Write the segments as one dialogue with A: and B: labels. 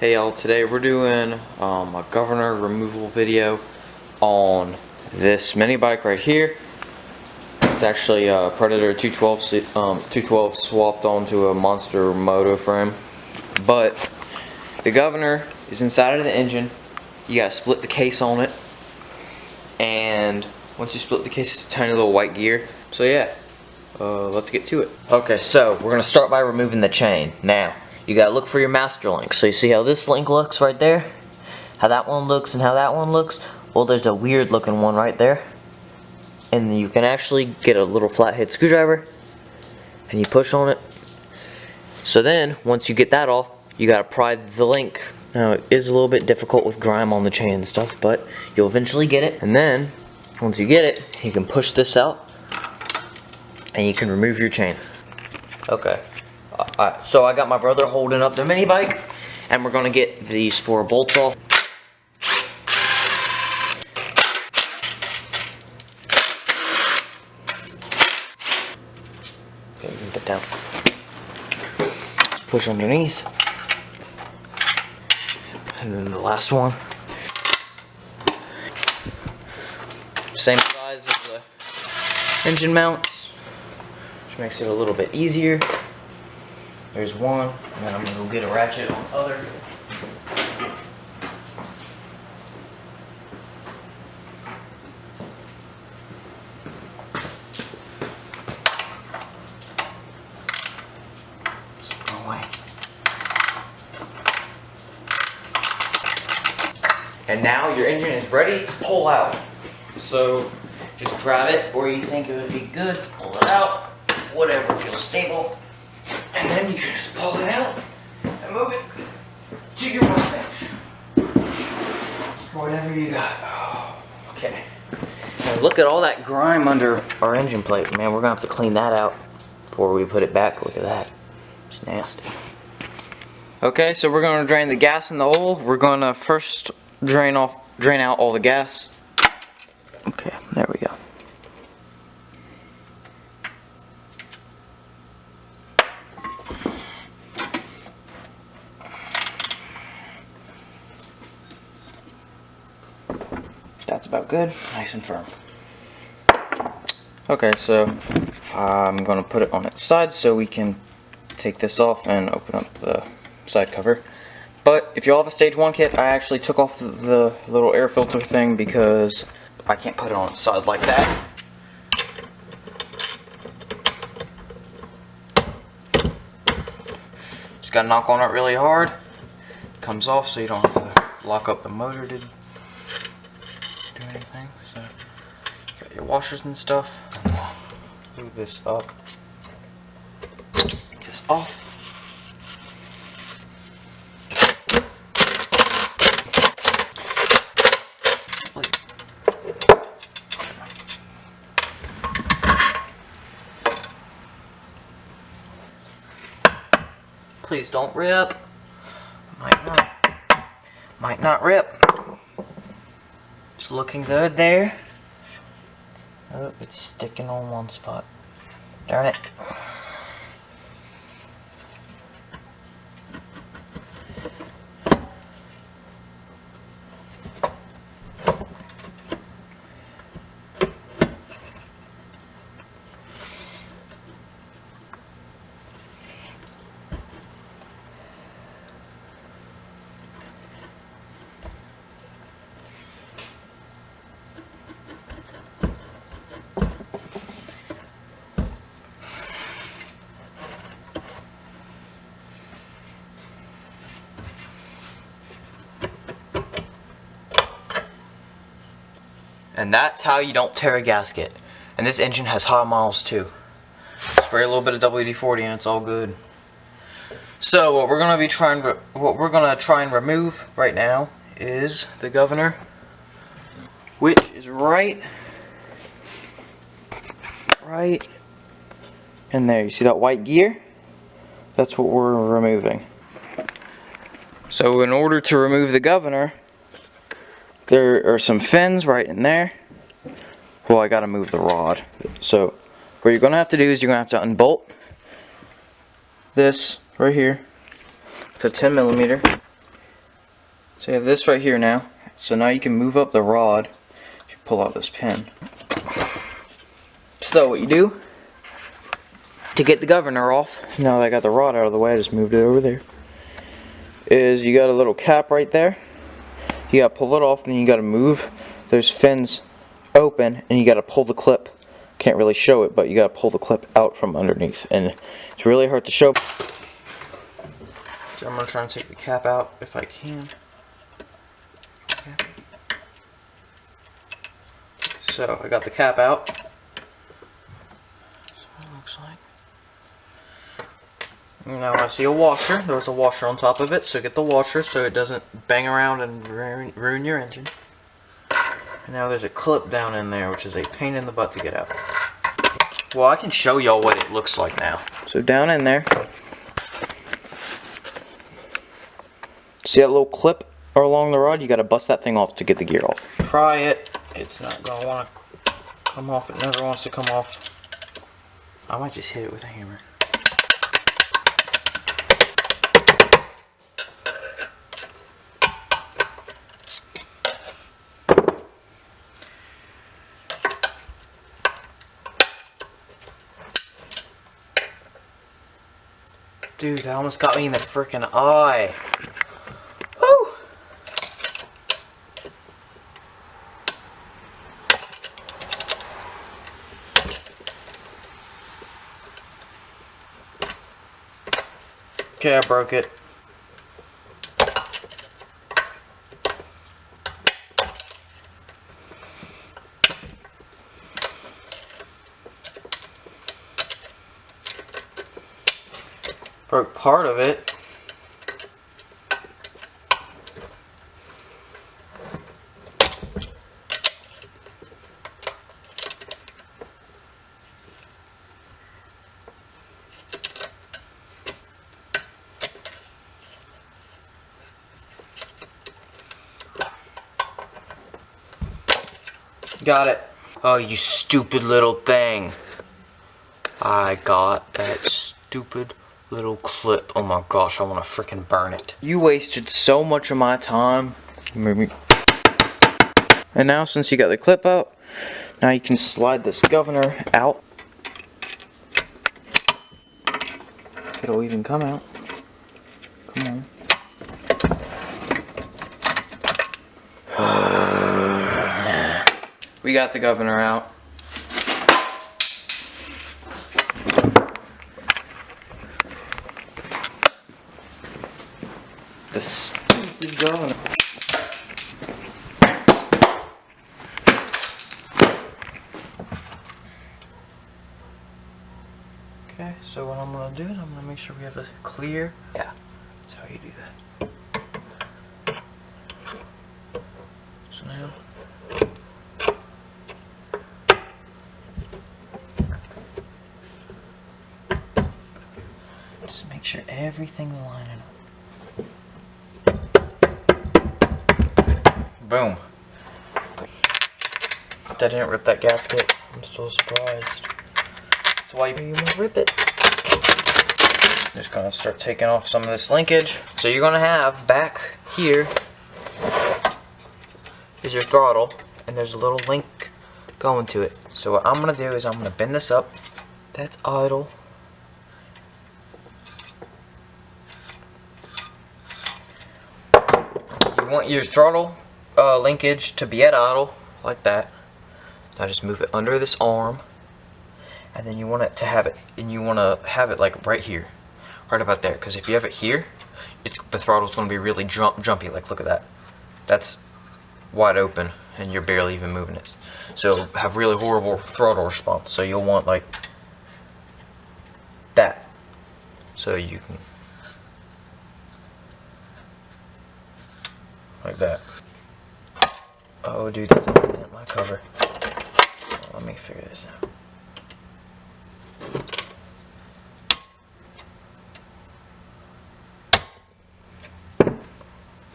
A: Hey y'all, today we're doing a governor removal video on this mini bike right here. It's actually a Predator 212 swapped onto a Monster Moto frame. But the governor is inside of the engine. You gotta split the case on it. And once you split the case, it's a tiny little white gear. So yeah, let's get to it. Okay, so we're gonna start by removing the chain. Now, you gotta look for your master link. So you see how this link looks right there? How that one looks and how that one looks? Well, there's a weird looking one right there. And you can actually get a little flathead screwdriver and you push on it. So then, once you get that off, you gotta pry the link. Now, it is a little bit difficult with grime on the chain and stuff, but you'll eventually get it. And then, once you get it, you can push this out and you can remove your chain. Okay. Alright, so I got my brother holding up the mini bike, and we're gonna get these 4 bolts off. Okay, you can put down. Push underneath. And then the last one. Same size as the engine mounts, which makes it a little bit easier. There's one, and then I'm gonna go get a ratchet on the other. Wrong way. And now your engine is ready to pull out. So just grab it where you think it would be good, pull it out, whatever feels stable. And then you can just pull it out and move it to your workbench. Whatever you got. Oh, okay. Now look at all that grime under our engine plate. Man, we're going to have to clean that out before we put it back. Look at that. It's nasty. Okay, so we're going to drain the gas and the oil. We're going to first drain out all the gas. Okay, there we go. That's about good, nice and firm. Okay, so I'm going to put it on its side so we can take this off and open up the side cover. But if you all have a stage 1 kit, I actually took off the little air filter thing because I can't put it on its side like that. Just gotta knock on it really hard. It comes off so you don't have to lock up the motor to do anything. So you got your washers and stuff. Move this up. Get this off. Please don't rip. Might not rip. It's looking good there. Oh, it's sticking on one spot. Darn it. And that's how you don't tear a gasket. And this engine has high miles too. Spray a little bit of WD-40 and it's all good. So what we're gonna try and remove right now is the governor, which is right in there. You see that white gear? That's what we're removing. So in order to remove the governor, there are some fins right in there. Well, I gotta move the rod. So what you're gonna have to do is you're gonna have to unbolt this right here with a 10mm. So you have this right here now. So now you can move up the rod. You pull out this pin. So what you do to get the governor off, now that I got the rod out of the way, I just moved it over there, is you got a little cap right there. You gotta pull it off, then you gotta move those fins open, and you gotta pull the clip. Can't really show it, but you gotta pull the clip out from underneath, and it's really hard to show. So I'm gonna try and take the cap out if I can. Okay. So I got the cap out. That's what it looks like. Now I see a washer. There's a washer on top of it, so get the washer so it doesn't bang around and ruin your engine. And now there's a clip down in there, which is a pain in the butt to get out. Well, I can show y'all what it looks like now. So down in there, see that little clip along the rod? You gotta bust that thing off to get the gear off. Try it. It's not gonna wanna come off. It never wants to come off. I might just hit it with a hammer. Dude, that almost got me in the freaking eye. Woo! Okay, I broke it. Broke part of it. Got it. Oh, you stupid little thing. I got that stupid little clip. Oh my gosh, I want to freaking burn it. You wasted so much of my time. And now since you got the clip out, now you can slide this governor out. It'll even come out. Come on. We got the governor out. The stupid governor. Okay, so what I'm gonna do is I'm gonna make sure we have a clear. Yeah, that's how you do that. So now. Just make sure everything's lining up. Boom. That didn't rip that gasket. I'm still surprised. That's why you want to rip it. Just gonna start taking off some of this linkage. So you're gonna have back here is your throttle, and there's a little link going to it. So what I'm gonna do is I'm gonna bend this up. That's idle. You want your throttle linkage to be at idle, like that. Now just move it under this arm, and then you want it to have it, and you want to have it like right here, right about there. Because if you have it here, the throttle's going to be really jumpy. Like look at that. That's wide open, and you're barely even moving it. So have really horrible throttle response. So you'll want like that. So you can like that. Oh, dude, that's a dent in my cover. Oh, let me figure this out.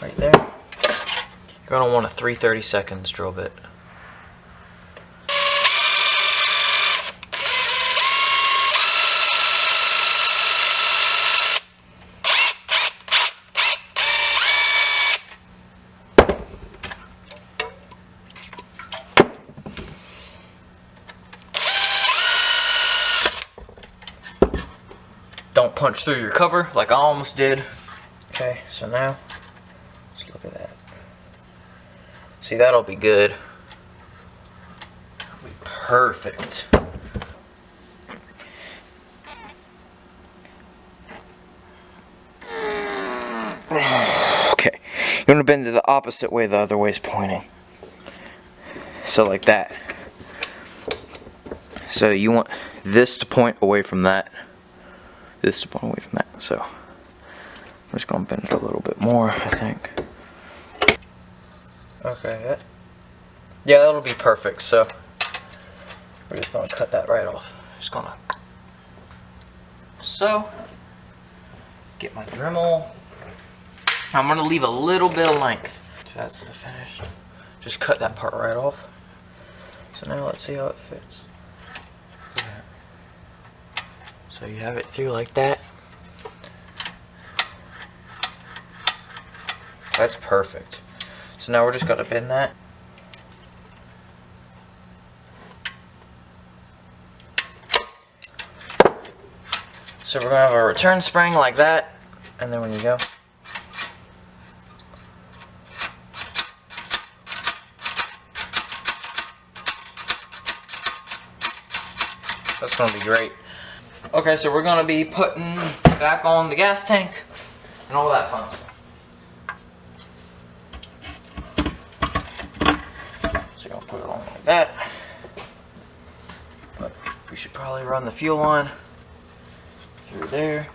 A: Right there. You're gonna want a 3/32 drill bit. punch through your cover like I almost did. Okay, so now, let's look at that. See, that'll be good. That'll be perfect. Okay, you want to bend it the opposite way the other way's pointing. So like that. So you want this to point away from that. This to point away from that. So I'm just going to bend it a little bit more, I think. Okay. Yeah, that'll be perfect. So we're just going to cut that right off. Just going to. So get my Dremel. I'm going to leave a little bit of length. So that's the finish. Just cut that part right off. So now let's see how it fits. So you have it through like that. That's perfect. So now we're just going to bend that. So we're going to have a return spring like that. And then when you go. That's going to be great. Okay, so we're going to be putting back on the gas tank and all that fun stuff. So you're going to put it on like that. But we should probably run the fuel line through there.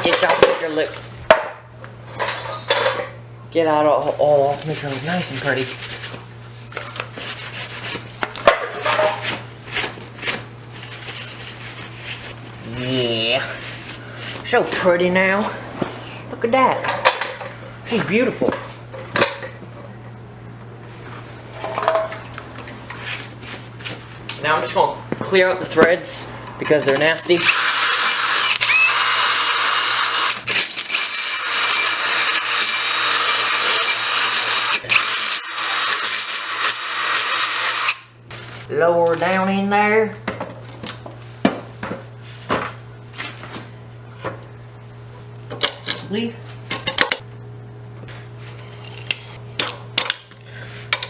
A: Get y'all with your lip. Get out all off, make it look nice and pretty. Yeah. So pretty now. Look at that. She's beautiful. Now I'm just going to clear out the threads because they're nasty. Lower down in there. Leave.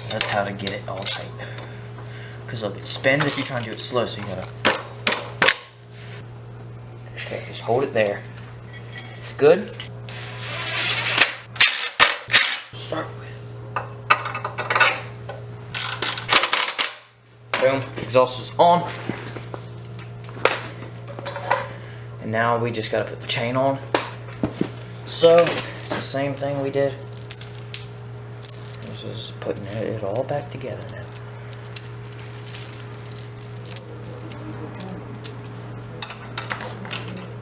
A: That's how to get it all tight. Because look, it spins if you try and do it slow, so you gotta. Okay, just hold it there. It's good. Start with. Boom, exhaust is on. And now we just gotta put the chain on. So, it's the same thing we did. This is putting it all back together now.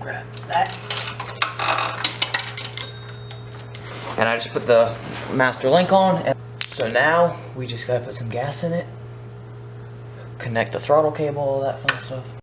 A: Grab that. And I just put the master link on. And so now, we just gotta put some gas in it. Connect the throttle cable, all that fun stuff.